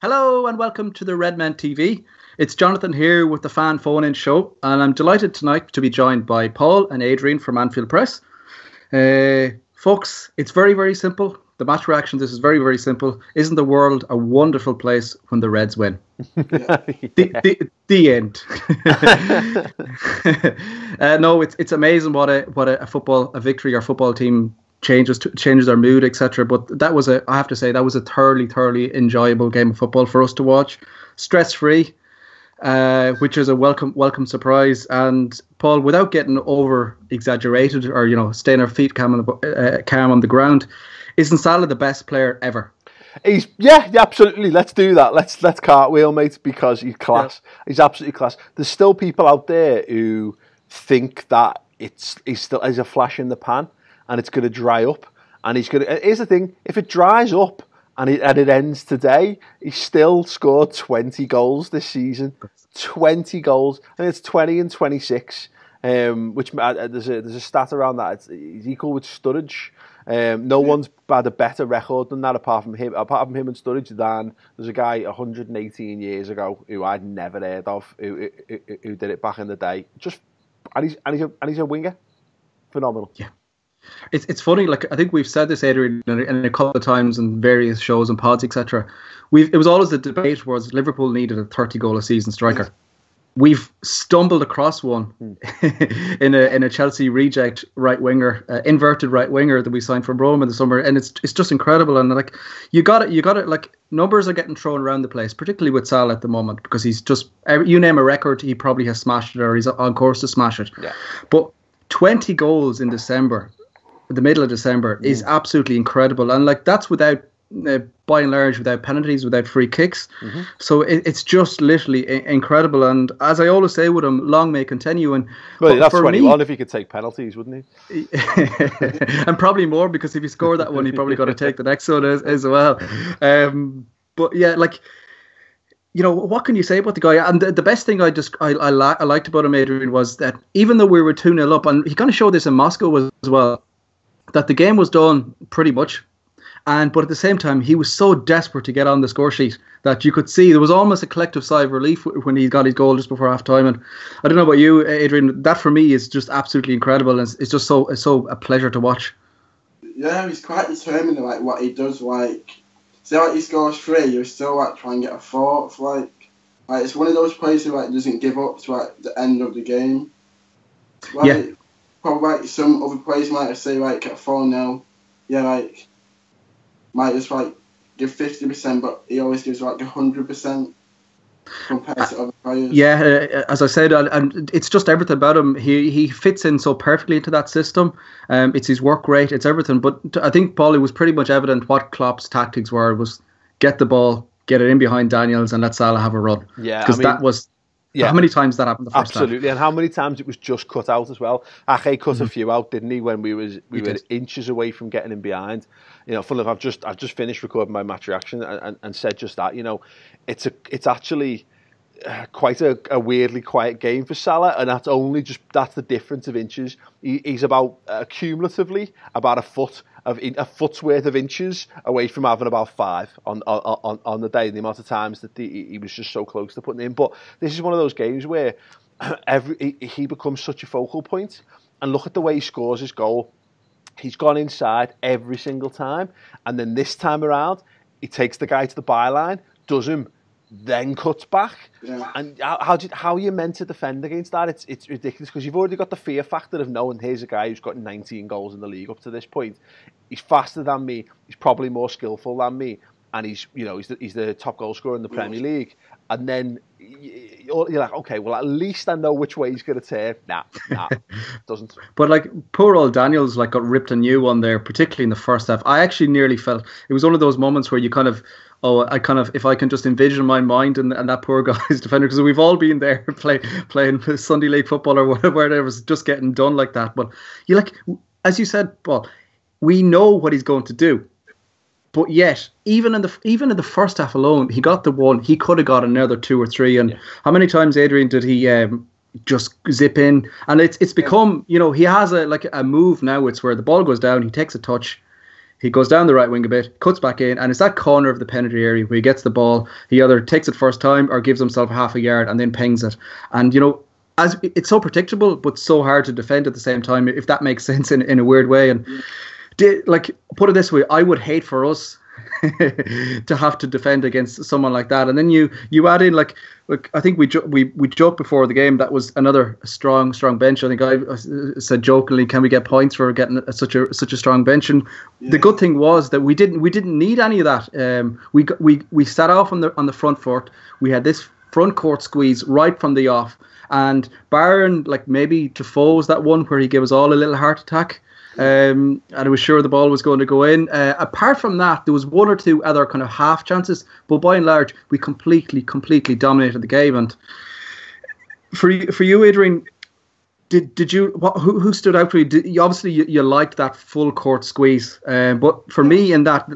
Hello and welcome to the Redmen TV. It's Jonathan here with the fan phone-in show, and I'm delighted tonight to be joined by Paul and Adrian from Anfield Press. Folks, it's very, very simple. The match reaction, this is very, very simple. Isn't the world a wonderful place when the Reds win? The end. No, it's amazing what a victory or football team changes their mood, etc. But I have to say that was a thoroughly enjoyable game of football for us to watch, stress free, which is a welcome surprise. And Paul, without getting over exaggerated or staying our feet calm on the ground, isn't Salah the best player ever? Yeah, absolutely. Let's do that. Let's cartwheel, mate, because he's class. Yeah. He's absolutely class. There's still people out there who think that he's a flash in the pan and it's going to dry up. And here's the thing: if it dries up and it ends today, he's still scored 20 goals this season. 20 goals, and it's 20 and 26. Which there's a stat around that. He's equal with Sturridge. No one's had a better record than that apart from him and Sturridge. There's a guy 118 years ago who I'd never heard of who did it back in the day. And he's a winger, phenomenal. Yeah, it's funny. Like I think we've said this, Adrian, in a couple of times in various shows and pods, etc. It was always the debate was Liverpool needed a 30-goal a season striker. We've stumbled across one in a Chelsea reject right winger, inverted right winger that we signed from Rome in the summer, and it's just incredible. And like you got it. Like numbers are getting thrown around the place, particularly with Salah at the moment, because he's just you name a record, he probably has smashed it or he's on course to smash it. Yeah. But 20 goals in December, the middle of December, is absolutely incredible, and like that's without. By and large, without penalties, without free kicks. Mm-hmm. So it's just literally incredible. And as I always say with him, long may continue. And well, that's 21 if he could take penalties, wouldn't he? And probably more, because if he scored that one, he probably got to take the next one as well. But yeah, what can you say about the guy? And the best thing I liked about him, Adrian, was that even though we were 2-0 up, and he kind of showed this in Moscow as well, that the game was done pretty much. But at the same time, he was so desperate to get on the score sheet that you could see there was almost a collective sigh of relief when he got his goal just before half time. And I don't know about you, Adrian, that for me is just absolutely incredible. And it's just so a pleasure to watch. Yeah, he's quite determined in what he does. Say he scores 3, you still try and get a 4th. Like it's one of those players who doesn't give up to the end of the game. Probably some other players might say at 4-0, might just give 50%, but he always gives 100% compared to other players. Yeah, as I said, and it's just everything about him. He fits in so perfectly into that system. It's his work rate, it's everything. But I think, Paul, it was pretty much evident what Klopp's tactics was get the ball, get it in behind Daniels, and let Salah have a run. Yeah, because that was. Yeah. How many times that happened the first time? Absolutely, and how many times it was just cut out as well. Ake cut a few out, didn't he, when we were inches away from getting him behind. Funnily enough, I've just finished recording my match reaction and said just that. It's actually quite a weirdly quiet game for Salah, and that's the difference of inches. He's about cumulatively about a foot's worth of inches away from having about 5 on the day. The amount of times that he was just so close to putting it in. But this is one of those games where he becomes such a focal point. And look at the way he scores his goal. He's gone inside every single time, and then this time around, he takes the guy to the byline, does him, then cuts back. Yeah. And how are you meant to defend against that? It's ridiculous, because you've already got the fear factor of knowing here's a guy who's got 19 goals in the league up to this point. He's faster than me. He's probably more skillful than me, and he's the top goal scorer in the Premier League. And then you're like, okay, well, at least I know which way he's going to turn. Nah, doesn't. But poor old Daniels got ripped a new one there, particularly in the first half. I actually nearly felt it was one of those moments where you if I can just envision my mind and that poor guy's defender, because we've all been there playing Sunday League football or whatever, it was just getting done like that. But as you said, Paul, we know what he's going to do. But yet, even in the first half alone, he got the one. He could have got another 2 or 3. And how many times, Adrian, did he just zip in? And it's become, he has a move now. It's where the ball goes down, he takes a touch, He goes down the right wing a bit, cuts back in, and it's that corner of the penalty area where he gets the ball. He either takes it first time or gives himself half a yard and then pings it. And, as it's so predictable, but so hard to defend at the same time, if that makes sense in a weird way. And put it this way, I would hate for us to have to defend against someone like that. And then you add in I think we joked before the game that was another strong bench. I think I said jokingly, can we get points for getting such a strong bench? And the good thing was that we didn't need any of that. We sat off on the front foot. We had this front court squeeze right from the off, and barring maybe Defoe's that one where he gave us all a little heart attack. And I was sure the ball was going to go in. Apart from that, there was one or two other kind of half chances, but by and large, we completely dominated the game. And for you, Adrian, did you who stood out for you? Obviously, you liked that full court squeeze, but for me, in that,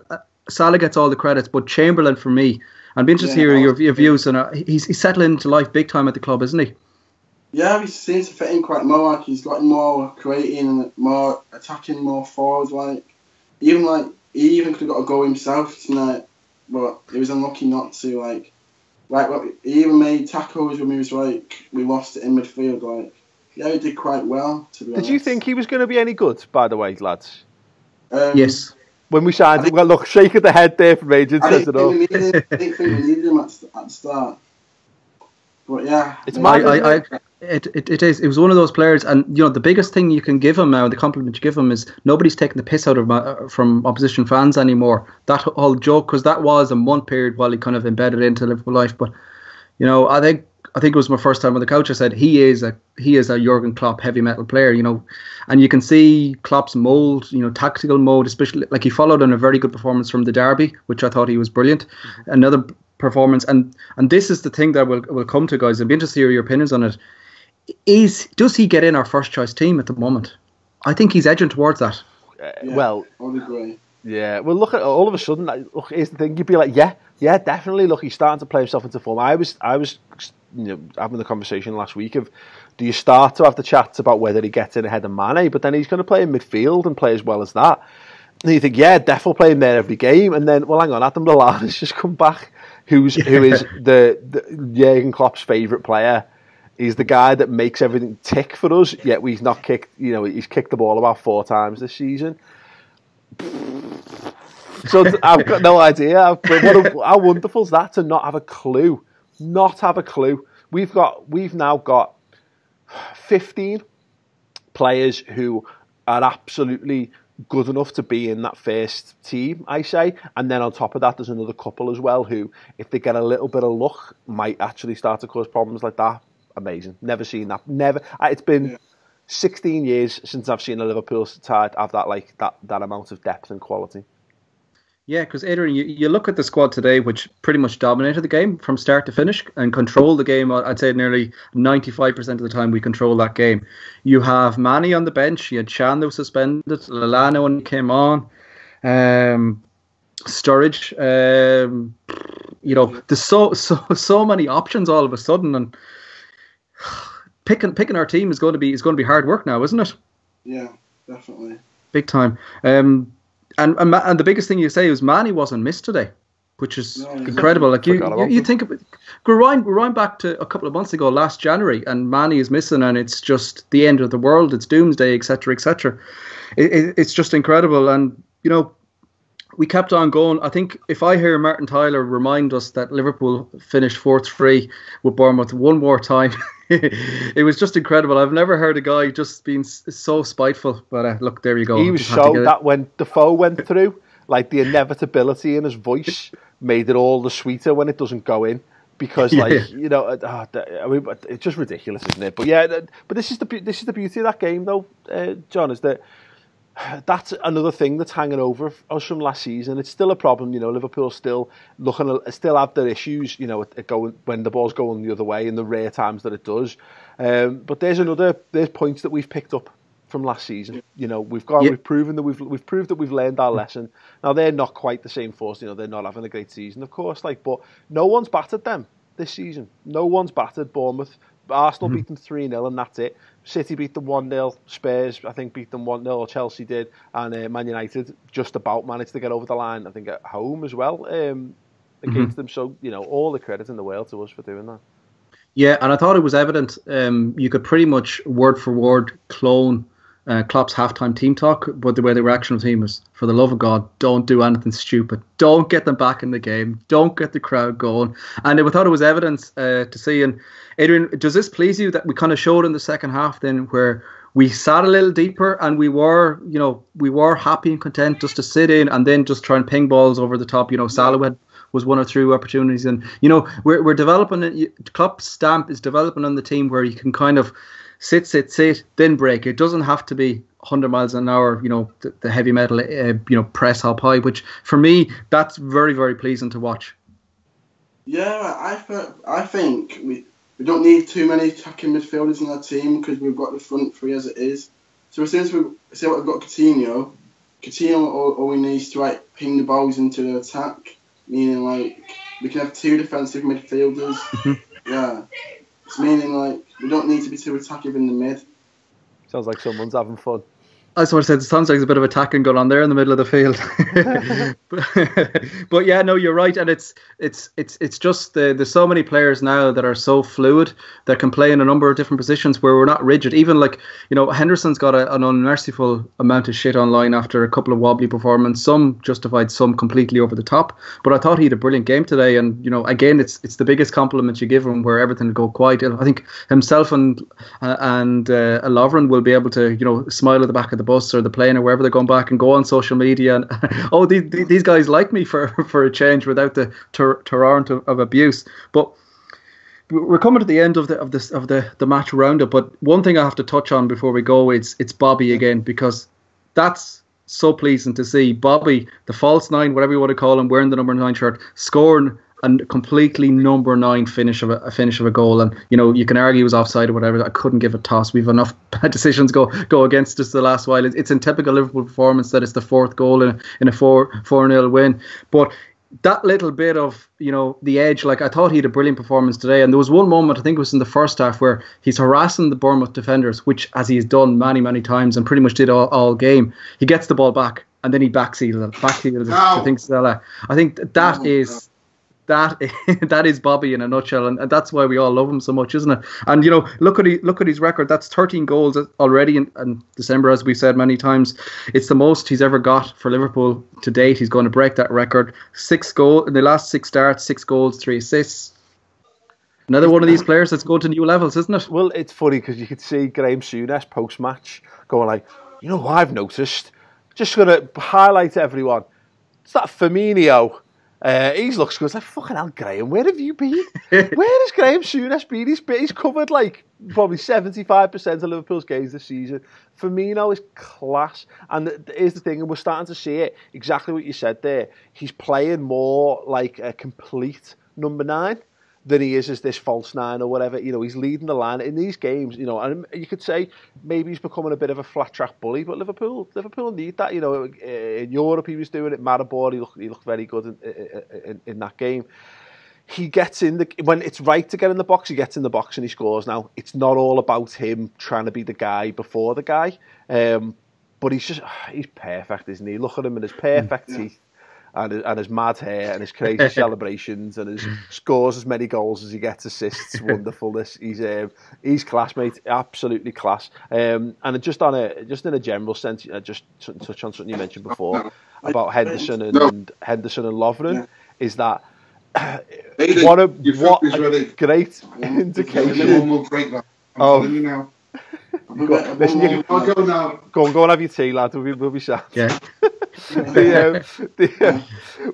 Salah gets all the credits, but Chamberlain for me. I'd be interested to hear your views. And he's settling into life big time at the club, isn't he? Yeah, he seems to fit in quite more. He's gotten more creating and more attacking, more forwards. He even could have got a goal himself tonight, but he was unlucky not to. He even made tackles when he was we lost it in midfield. He did quite well. To be honest. Did you think he was going to be any good? By the way, lads. Yes. When we signed him, look, shake of the head there from Adrian says it all. I didn't think we needed him at the start. But yeah, it's mad. It is. It was one of those players, and the biggest thing you can give him now, the compliment you give him, is nobody's taking the piss out of from opposition fans anymore. That whole joke, because that was in one period while he kind of embedded into Liverpool life. But I think it was my first time on the couch. I said he is a Jurgen Klopp heavy metal player. And you can see Klopp's mold, tactical mode, especially he followed on a very good performance from the derby, which I thought he was brilliant. Mm-hmm. Another performance, and this is the thing that will come to, guys. I'd be interested to hear your opinions on it. Does he get in our first choice team at the moment? I think he's edging towards that. Well, I would agree. Yeah. Well, look at all of a sudden. Look, here's the thing. You'd be like, yeah, definitely. Look, he's starting to play himself into form. I was, having the conversation last week of, do you start to have the chats about whether he gets in ahead of Mane, but then he's going to play in midfield and play as well as that. And you think, yeah, definitely playing there every game. And then, well, hang on, Adam Lallana's just come back, who is the Jurgen Klopp's favourite player. He's the guy that makes everything tick for us, yet we've not kicked, he's kicked the ball about 4 times this season. So I've got no idea. How wonderful is that to not have a clue? Not have a clue. We've now got 15 players who are absolutely good enough to be in that first team, I say. And then on top of that, there's another couple as well who, if they get a little bit of luck, might actually start to cause problems like that. Amazing. Never seen that. Never. It's been 16 years since I've seen a Liverpool side have that amount of depth and quality. Yeah, because Adrian, you look at the squad today, which pretty much dominated the game from start to finish and controlled the game. I'd say nearly 95% of the time we control that game. You have Mane on the bench. You had Shando suspended. Lallana when he came on. Sturridge. There's so many options all of a sudden, and picking our team is going to be hard work now, isn't it? Yeah, definitely. Big time. And the biggest thing you say is Mane wasn't missed today, which is incredible. Like you think of it, rewind back to a couple of months ago, last January, and Mane is missing, and it's just the end of the world. It's doomsday, etc., etc. It's just incredible, and we kept on going. I think if I hear Martin Tyler remind us that Liverpool finished 4-3 with Bournemouth one more time, it was just incredible. I've never heard a guy just being so spiteful. But look, there you go. He was so that when Defoe went through, like the inevitability in his voice made it all the sweeter when it doesn't go in. Because it's just ridiculous, isn't it? But yeah, but this is the beauty of that game, though, John, is that. That's another thing that's hanging over us from last season. It's still a problem, Liverpool still have their issues, when the ball's going the other way in the rare times that it does. But there's points that we've picked up from last season. We've proven that we've proved that we've learned our lesson. Now they're not quite the same force. They're not having a great season, of course. But no one's battered them this season. No one's battered Bournemouth. Arsenal beat them 3-0 and that's it. City beat them 1-0. Spurs, I think, beat them 1-0, or Chelsea did. And Man United just about managed to get over the line, I think, at home as well against them. So, all the credit in the world to us for doing that. Yeah, and I thought it was evident. You could pretty much word for word clone Klopp's halftime team talk, but the way the reaction of the team was, for the love of God, don't do anything stupid. Don't get them back in the game. Don't get the crowd going. And I thought it was evidence to see. And Adrian, does this please you that we kind of showed in the second half then where we sat a little deeper and we were happy and content just to sit in and then just try and ping balls over the top. Salah was one or two opportunities, and we're developing. Klopp's stamp is developing on the team where you can kind of sit, then break. It doesn't have to be 100 miles an hour, the heavy metal, press up high, which for me, that's very, very pleasing to watch. Yeah, I think we don't need too many attacking midfielders in our team because we've got the front three as it is. So since we've got Coutinho only needs to ping the balls into the attack, meaning we can have two defensive midfielders. Yeah. It's meaning we don't need to be too attacking in the mid. Sounds like someone's having fun. That's what I said. It sounds like there's a bit of attacking going on there in the middle of the field. but yeah, no, you're right, and it's just there's so many players now that are so fluid that can play in a number of different positions where we're not rigid. Even Henderson's got an unmerciful amount of shit online after a couple of wobbly performances. Some justified, some completely over the top. But I thought he had a brilliant game today, and again, it's the biggest compliment you give him where everything will go quiet. I think himself and Lovren will be able to smile at the back of the bus or the plane or wherever they're going back and go on social media and these guys like me for a change without the torrent of abuse. But we're coming to the end of the match roundup. But one thing I have to touch on before we go, it's Bobby again, because that's so pleasing to see Bobby, the false nine, whatever you want to call him, wearing the number 9 shirt, scoring a completely number 9 finish of a goal. And you can argue he was offside or whatever. I couldn't give a toss. We've enough bad decisions go against us the last while. It's in typical Liverpool performance that it's the 4th goal in a 4-0 win. But that little bit of the edge, I thought he had a brilliant performance today. And there was one moment, I think it was in the first half, where he's harassing the Bournemouth defenders, which as he's done many times and pretty much did all game. He gets the ball back and then he backseals it. I think that is. That is Bobby in a nutshell, and that's why we all love him so much, isn't it? And look at his record. That's 13 goals already in December, as we've said many times. It's the most he's ever got for Liverpool to date. He's going to break that record. 6 goals in the last 6 starts, 6 goals, 3 assists. Another one of these players that's going to new levels, isn't it? Well, it's funny because you could see Graham Souness post-match going what I've noticed. Just going to highlight everyone. It's that Firmino. He looks good. It's fucking hell, Graham, where have you been? Where has Graham Souness been? He's covered probably 75% of Liverpool's games this season. Firmino is class. And here's the thing, and we're starting to see it, exactly what you said there. He's playing more like a complete number 9 than he is as this false 9 or whatever. He's leading the line in these games, and you could say maybe he's becoming a bit of a flat track bully, but Liverpool need that. In Europe he was doing it. Maribor, he looked very good in that game. He gets in when it's right to get in the box, he gets in the box and he scores. Now, it's not all about him trying to be the guy before the guy, but he's perfect, isn't he? Look at him and his perfect teeth. And his mad hair and his crazy celebrations and his scores as many goals as he gets assists. Wonderfulness. He's class, mate. Absolutely class. And just in a general sense, just to touch on something you mentioned before about Henderson and Lovren, is that what a great indication. Listen, I'll go now. Go and have your tea, lad. We'll be sat. Yeah.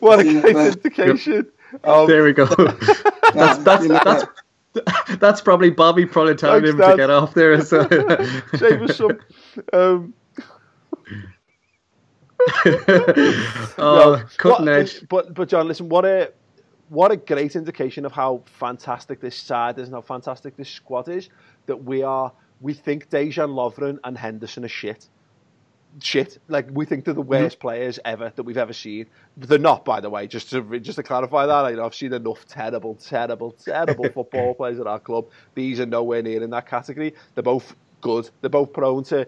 What a great indication. There we go. That's probably Bobby telling him to get off there. So. Save us some. Cutting edge. But John, listen, what a great indication of how fantastic this side is and how fantastic this squad is, that we think Dejan Lovren and Henderson are shit. shit. Like, we think they're the worst players ever that we've ever seen. They're not, by the way, just to clarify that. I've seen enough terrible football players at our club. These are nowhere near in that category. They're both good. They're both prone to,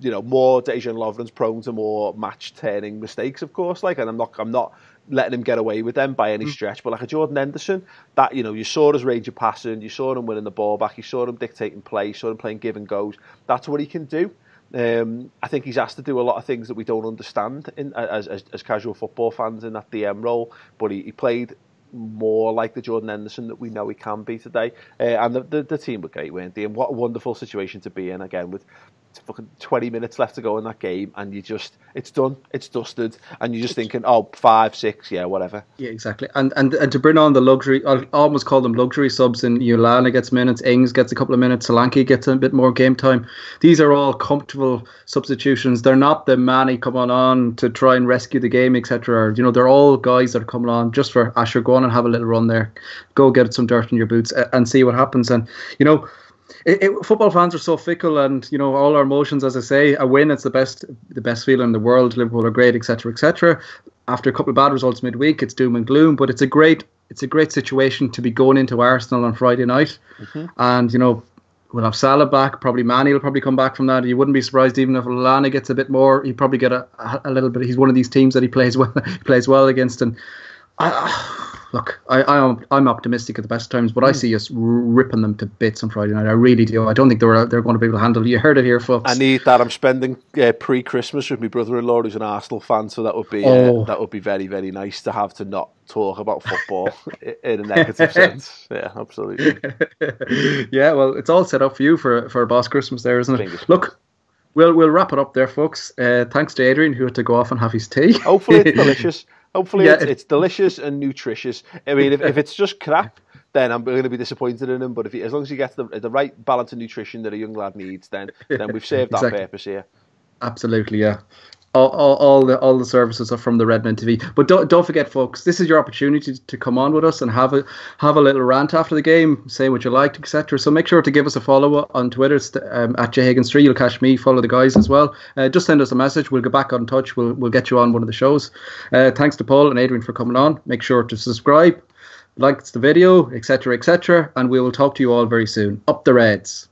more Dejan Lovren's prone to more match-turning mistakes, of course. Like, and I'm not letting him get away with them by any stretch. But like a Jordan Henderson, that, you saw his range of passing, you saw him winning the ball back, you saw him dictating play, you saw him playing give and goes. That's what he can do. I think he's asked to do a lot of things that we don't understand as casual football fans in that DM role, but he played more like the Jordan Henderson that we know he can be today. And the team were great, weren't they? And what a wonderful situation to be in, again, with fucking 20 minutes left to go in that game, and it's done, it's dusted, and you're just thinking, 5, 6, yeah, whatever. Yeah, exactly. And to bring on the luxury, I almost call them luxury subs, and Ulana gets minutes, Ings gets a couple of minutes, Solanke gets a bit more game time. These are all comfortable substitutions. They're not the Manny coming on to try and rescue the game, etc. They're all guys that are coming on just for Asher, go on and have a little run there, go get some dirt in your boots and see what happens. And football fans are so fickle, and all our emotions, as I say, a win, it's the best feeling in the world. Liverpool are great, etc., etc. After a couple of bad results midweek, it's doom and gloom, but it's a great situation to be going into Arsenal on Friday night. And we'll have Salah back, probably Manny will probably come back from that. You wouldn't be surprised even if Lallana gets a bit more. He'd probably get a little bit. He's one of these teams that he plays well against. And I'm optimistic at the best times, but I see us ripping them to bits on Friday night. I really do. I don't think they're going to be able to handle it. You heard it here, folks. I need that. I'm spending pre-Christmas with my brother-in-law, who's an Arsenal fan, so that would be very, very nice to have to not talk about football in a negative sense. Yeah, absolutely. Yeah, well, it's all set up for you for a boss Christmas there, isn't it? Look, we'll wrap it up there, folks. Thanks to Adrian, who had to go off and have his tea. Hopefully it's delicious. Hopefully it's delicious and nutritious. I mean, if it's just crap, then I'm going to be disappointed in him. But as long as he gets the right balance of nutrition that a young lad needs, then we've served that purpose here. Absolutely, yeah. All the services are from the Redmen TV. But don't forget, folks, this is your opportunity to come on with us and have a little rant after the game, say what you liked, etc. So make sure to give us a follow on Twitter at jhiggins3. You'll catch me, follow the guys as well. Just send us a message. We'll get back on touch. We'll get you on one of the shows. Thanks to Paul and Adrian for coming on. Make sure to subscribe, like the video, etc., etc. And we will talk to you all very soon. Up the Reds.